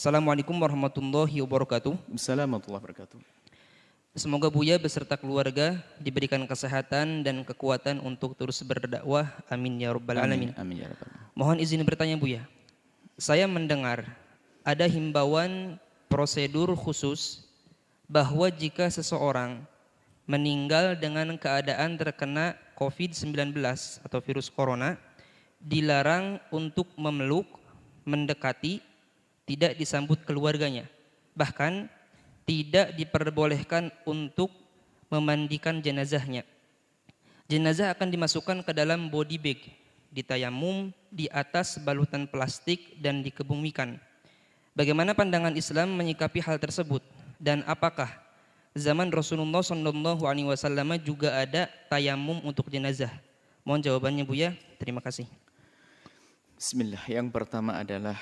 Assalamualaikum warahmatullahi wabarakatuh. Assalamualaikum warahmatullahi wabarakatuh. Semoga Buya beserta keluarga diberikan kesehatan dan kekuatan untuk terus berdakwah. Amin ya rabbal alamin. Amin ya rabbal alamin. Mohon izin bertanya Buya. Saya mendengar ada himbauan prosedur khusus bahwa jika seseorang meninggal dengan keadaan terkena COVID-19 atau virus corona, dilarang untuk memeluk, mendekati, tidak disambut keluarganya. Bahkan tidak diperbolehkan untuk memandikan jenazahnya. Jenazah akan dimasukkan ke dalam body bag, ditayamum di atas balutan plastik dan dikebumikan. Bagaimana pandangan Islam menyikapi hal tersebut? Dan apakah zaman Rasulullah SAW juga ada tayamum untuk jenazah? Mohon jawabannya Buya. Terima kasih. Bismillah. Yang pertama adalah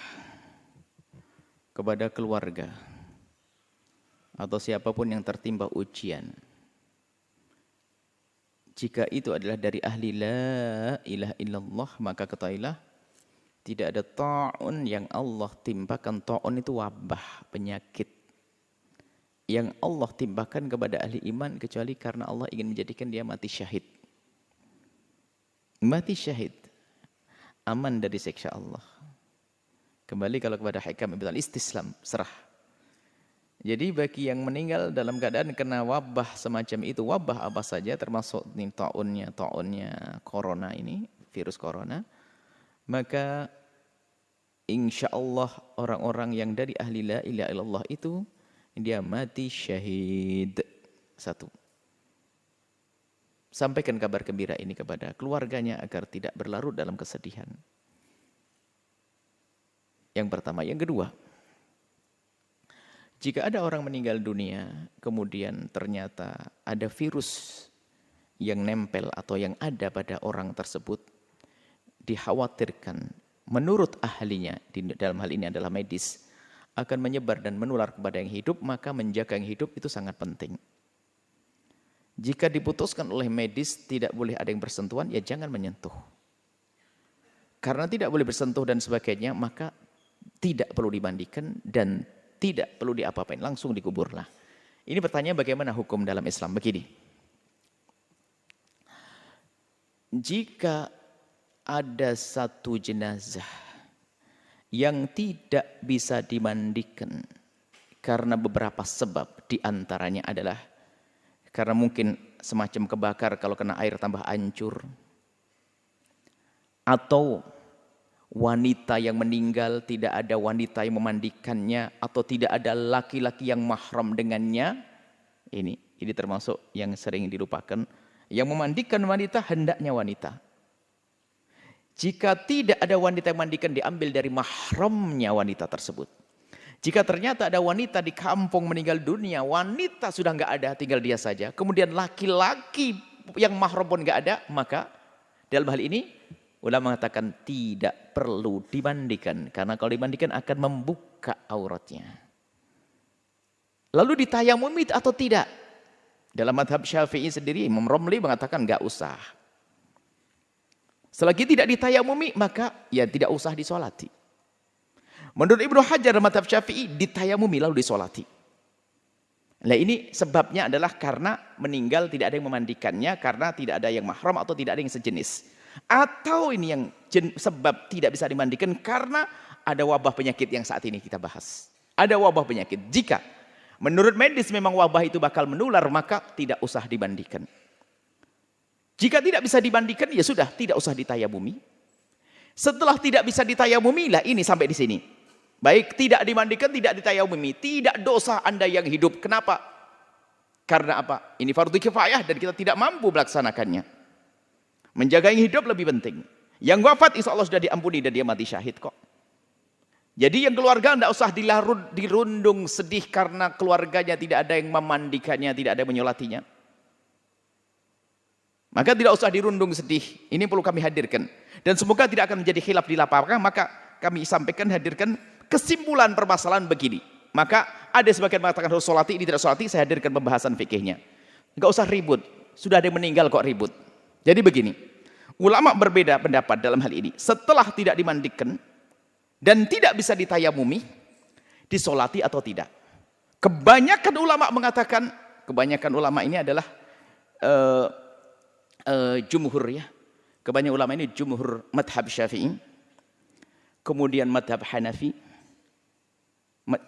kepada keluarga atau siapapun yang tertimpa ujian. Jika itu adalah dari ahli la ilaha illallah, maka ketahuilah tidak ada ta'un yang Allah timpakan. Ta'un itu wabah, penyakit yang Allah timpakan kepada ahli iman kecuali karena Allah ingin menjadikan dia mati syahid. Mati syahid, aman dari siksa Allah. Kembali kalau kepada hikam istislam, serah. Jadi bagi yang meninggal dalam keadaan kena wabah semacam itu, wabah apa saja termasuk ta'unnya corona ini, virus corona, maka insya Allah orang-orang yang dari ahli la ilaha illallah itu dia mati syahid. Satu. Sampaikan kabar gembira ini kepada keluarganya agar tidak berlarut dalam kesedihan. Yang pertama. Yang kedua, jika ada orang meninggal dunia, kemudian ternyata ada virus yang nempel atau yang ada pada orang tersebut, dikhawatirkan menurut ahlinya, dalam hal ini adalah medis, akan menyebar dan menular kepada yang hidup, maka menjaga yang hidup itu sangat penting. Jika diputuskan oleh medis tidak boleh ada yang bersentuhan, ya jangan menyentuh. Karena tidak boleh bersentuh dan sebagainya, maka tidak perlu dimandikan dan tidak perlu diapa-apain, langsung dikuburlah. Ini pertanyaan bagaimana hukum dalam Islam? Begini. Jika ada satu jenazah yang tidak bisa dimandikan karena beberapa sebab, diantaranya adalah karena mungkin semacam kebakar kalau kena air tambah hancur, atau wanita yang meninggal tidak ada wanita yang memandikannya, atau tidak ada laki-laki yang mahram dengannya. Ini termasuk yang sering dilupakan. Yang memandikan wanita hendaknya wanita. Jika tidak ada wanita yang memandikan, diambil dari mahramnya wanita tersebut. Jika ternyata ada wanita di kampung meninggal dunia, wanita sudah nggak ada, tinggal dia saja. Kemudian laki-laki yang mahram pun nggak ada, maka dalam hal ini ulama mengatakan tidak perlu dimandikan. Karena kalau dimandikan akan membuka auratnya. Lalu ditayamumi atau tidak? Dalam madhab Syafi'i sendiri, Imam Romli mengatakan nggak usah. Selagi tidak ditayamumi, maka ya tidak usah disolati. Menurut Ibnu Hajar madhab Syafi'i, ditayamumi lalu disolati. Nah ini sebabnya adalah karena meninggal tidak ada yang memandikannya, karena tidak ada yang mahram atau tidak ada yang sejenis. Atau ini yang sebab tidak bisa dimandikan karena ada wabah penyakit yang saat ini kita bahas. Ada wabah penyakit. Jika menurut medis memang wabah itu bakal menular, maka tidak usah dimandikan. Jika tidak bisa dimandikan, ya sudah, tidak usah ditayamumi. Setelah tidak bisa ditayamumi, lah ini sampai di sini. Baik, tidak dimandikan, tidak ditayamumi. Tidak dosa Anda yang hidup. Kenapa? Karena apa? Ini fardu kifayah dan kita tidak mampu melaksanakannya. Menjaga yang hidup lebih penting. Yang wafat insya Allah sudah diampuni dan dia mati syahid kok. Jadi yang keluarga tidak usah dirundung sedih karena keluarganya tidak ada yang memandikannya, tidak ada yang menyolatinya. Maka tidak usah dirundung sedih. Ini perlu kami hadirkan. Dan semoga tidak akan menjadi khilaf di lapangan. Maka kami sampaikan, hadirkan kesimpulan permasalahan begini. Maka ada sebagian mengatakan harus solati, ini tidak solati. Saya hadirkan pembahasan fikihnya. Enggak usah ribut. Sudah ada yang meninggal kok ribut. Jadi begini. Ulama berbeda pendapat dalam hal ini. Setelah tidak dimandikan dan tidak bisa ditayamumi, disolati atau tidak. Kebanyakan ulama mengatakan, kebanyakan ulama ini adalah jumhur ya. Kebanyakan ulama ini jumhur madhab Syafi'i, kemudian madhab Hanafi,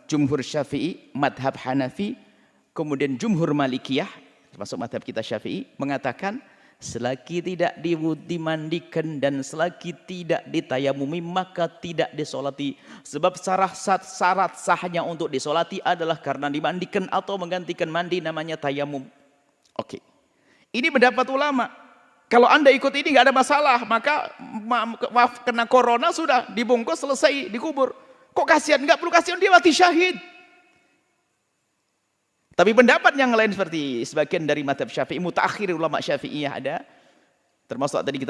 jumhur Syafi'i, madhab Hanafi, kemudian jumhur Malikiyah, termasuk madhab kita Syafi'i, mengatakan selagi tidak dimandikan dan selagi tidak ditayamumi maka tidak disolati. Sebab syarat sahnya untuk disolati adalah karena dimandikan atau menggantikan mandi, namanya tayamum. Oke. Ini pendapat ulama. Kalau Anda ikut ini nggak ada masalah, maka maaf kena corona sudah dibungkus selesai dikubur. Kok kasihan? Nggak perlu kasihan, dia mati syahid. Tapi pendapat yang lain seperti sebagian dari madhab Syafi'i, mutaakhir ulama Syafi'iyah ada, termasuk tadi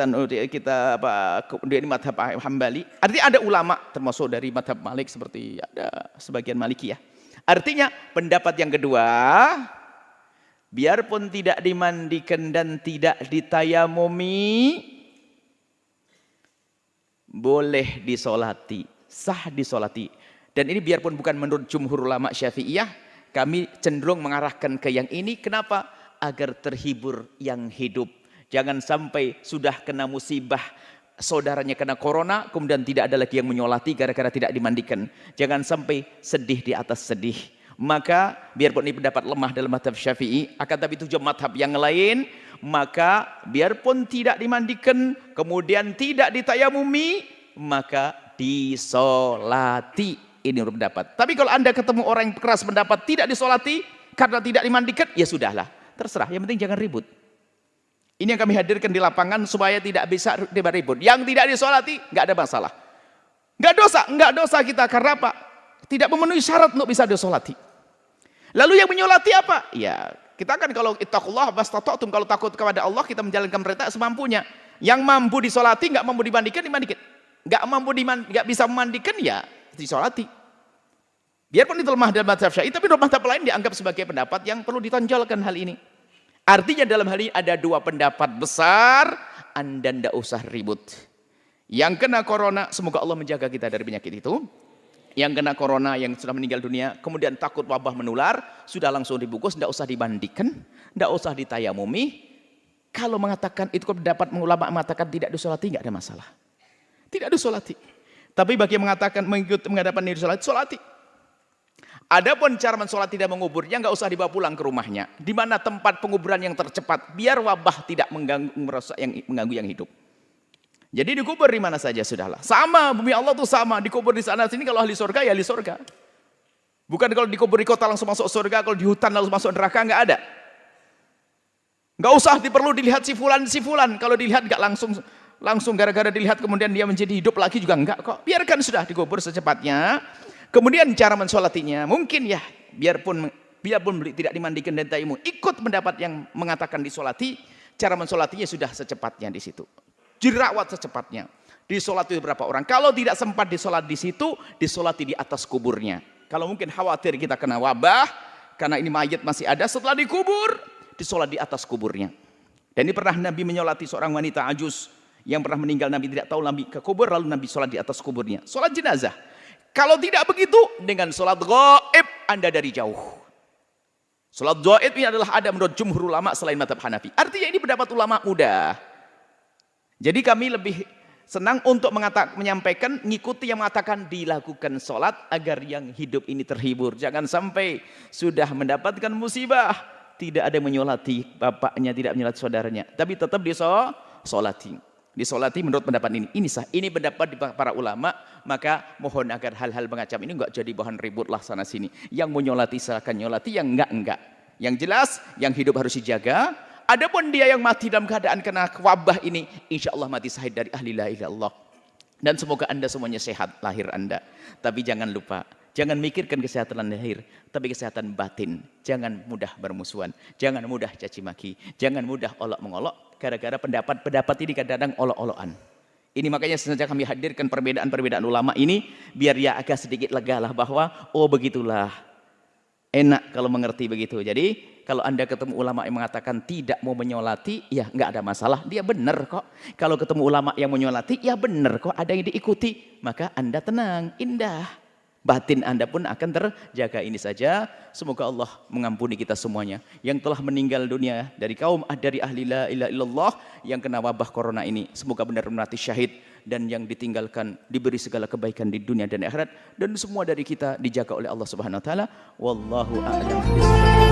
kita kemudian madhab Hambali. Artinya ada ulama termasuk dari madhab Malik seperti ada sebagian Malikiyah. Artinya pendapat yang kedua, biarpun tidak dimandikan dan tidak ditayamumi, boleh disolati, sah disolati. Dan ini biarpun bukan menurut jumhur ulama Syafi'iyah, kami cenderung mengarahkan ke yang ini. Kenapa? Agar terhibur yang hidup. Jangan sampai sudah kena musibah, saudaranya kena corona, kemudian tidak ada lagi yang menyolati gara-gara tidak dimandikan. Jangan sampai sedih di atas sedih. Maka biarpun ini pendapat lemah dalam madhab Syafi'i, akan tapi tujuh madhab yang lain, maka biarpun tidak dimandikan, kemudian tidak ditayamumi, maka disolati. Ini menurut pendapat. Tapi kalau Anda ketemu orang yang keras pendapat tidak disolati karena tidak dimandikan, ya sudahlah, terserah. Yang penting jangan ribut. Ini yang kami hadirkan di lapangan supaya tidak bisa ribut. Yang tidak disolati nggak ada masalah. Nggak dosa kita karena apa? Tidak memenuhi syarat untuk bisa disolati. Lalu yang menyolati apa? Ya kita kan kalau ittaqullah mastata'tum, kalau takut kepada Allah kita menjalankan perintah semampunya. Yang mampu disolati, nggak mampu dimandikan, dimandikan. Nggak bisa memandikan, ya disolati. Biarpun itu lemah dalam madhab Syafi'i, tapi dalam madhab lain dianggap sebagai pendapat yang perlu ditonjolkan hal ini. Artinya dalam hal ini ada dua pendapat besar, Anda tidak usah ribut. Yang kena corona, semoga Allah menjaga kita dari penyakit itu. Yang kena corona, yang sudah meninggal dunia, kemudian takut wabah menular, sudah langsung dibungkus, tidak usah dimandikan, tidak usah ditayamumi. Kalau mengatakan, itu pendapat ulama mengatakan tidak disolati, tidak ada masalah. Tidak disolati. Tapi bagi yang mengatakan mengadakan diri solati, solati. Adapun cara mensolati dan menguburnya nggak usah dibawa pulang ke rumahnya. Di mana tempat penguburan yang tercepat, biar wabah tidak mengganggu yang hidup. Jadi dikubur di mana saja sudahlah. Sama, bumi Allah tuh sama, dikubur di sana sini. Kalau ahli surga ya ahli surga. Bukan kalau dikubur di kota langsung masuk surga, kalau di hutan langsung masuk neraka, nggak ada. Nggak usah perlu dilihat si fulan. Kalau dilihat nggak langsung gara-gara dilihat kemudian dia menjadi hidup lagi juga enggak kok. Biarkan sudah dikubur secepatnya. Kemudian cara mensolatinya mungkin ya biarpun tidak dimandikan dan tayamum, ikut pendapat yang mengatakan disolati, cara mensolatinya sudah secepatnya di situ. Dirawat secepatnya. Disolati beberapa orang. Kalau tidak sempat disolat di situ, disolati di atas kuburnya. Kalau mungkin khawatir kita kena wabah karena ini mayat masih ada, setelah dikubur disolat di atas kuburnya. Dan ini pernah Nabi menyolati seorang wanita ajuz yang pernah meninggal, Nabi tidak tahu, Nabi ke kubur, lalu Nabi sholat di atas kuburnya. Sholat jenazah. Kalau tidak begitu, dengan sholat gaib, Anda dari jauh. Sholat gaib ini adalah ada menurut jumhur ulama selain madhab Hanafi. Artinya ini pendapat ulama mudah. Jadi kami lebih senang untuk menyampaikan, ngikuti yang mengatakan dilakukan sholat agar yang hidup ini terhibur. Jangan sampai sudah mendapatkan musibah, tidak ada yang menyolati bapaknya, tidak menyolati saudaranya. Tapi tetap disolati. Disolati menurut pendapat ini sah. Ini pendapat di para ulama, maka mohon agar hal-hal mengacam ini enggak jadi bahan ribut lah sana sini. Yang menyolati silakan nyolati, yang enggak. Yang jelas yang hidup harus dijaga. Adapun dia yang mati dalam keadaan kena wabah ini, insya Allah mati syahid dari ahli la ilaha illallah. Dan semoga Anda semuanya sehat lahir Anda. Tapi jangan lupa, jangan mikirkan kesehatan lahir, tapi kesehatan batin. Jangan mudah bermusuhan, jangan mudah caci maki, jangan mudah olok-mengolok. Gara-gara pendapat ini kadang-kadang olok-olokan. Ini makanya sengaja kami hadirkan perbedaan-perbedaan ulama ini, biar ya agak sedikit lega lah bahwa, oh begitulah. Enak kalau mengerti begitu. Jadi kalau Anda ketemu ulama yang mengatakan tidak mau menyolati, ya nggak ada masalah. Dia benar kok. Kalau ketemu ulama yang menyolati, ya benar kok. Ada yang diikuti. Maka Anda tenang, indah. Batin Anda pun akan terjaga. Ini saja. Semoga Allah mengampuni kita semuanya. Yang telah meninggal dunia dari dari ahli la ilaha illallah yang kena wabah corona ini. Semoga benar-benar mati syahid. Dan yang ditinggalkan diberi segala kebaikan di dunia dan akhirat. Dan semua dari kita dijaga oleh Allah Subhanahu wa taala. Wallahu a'lam bishawab.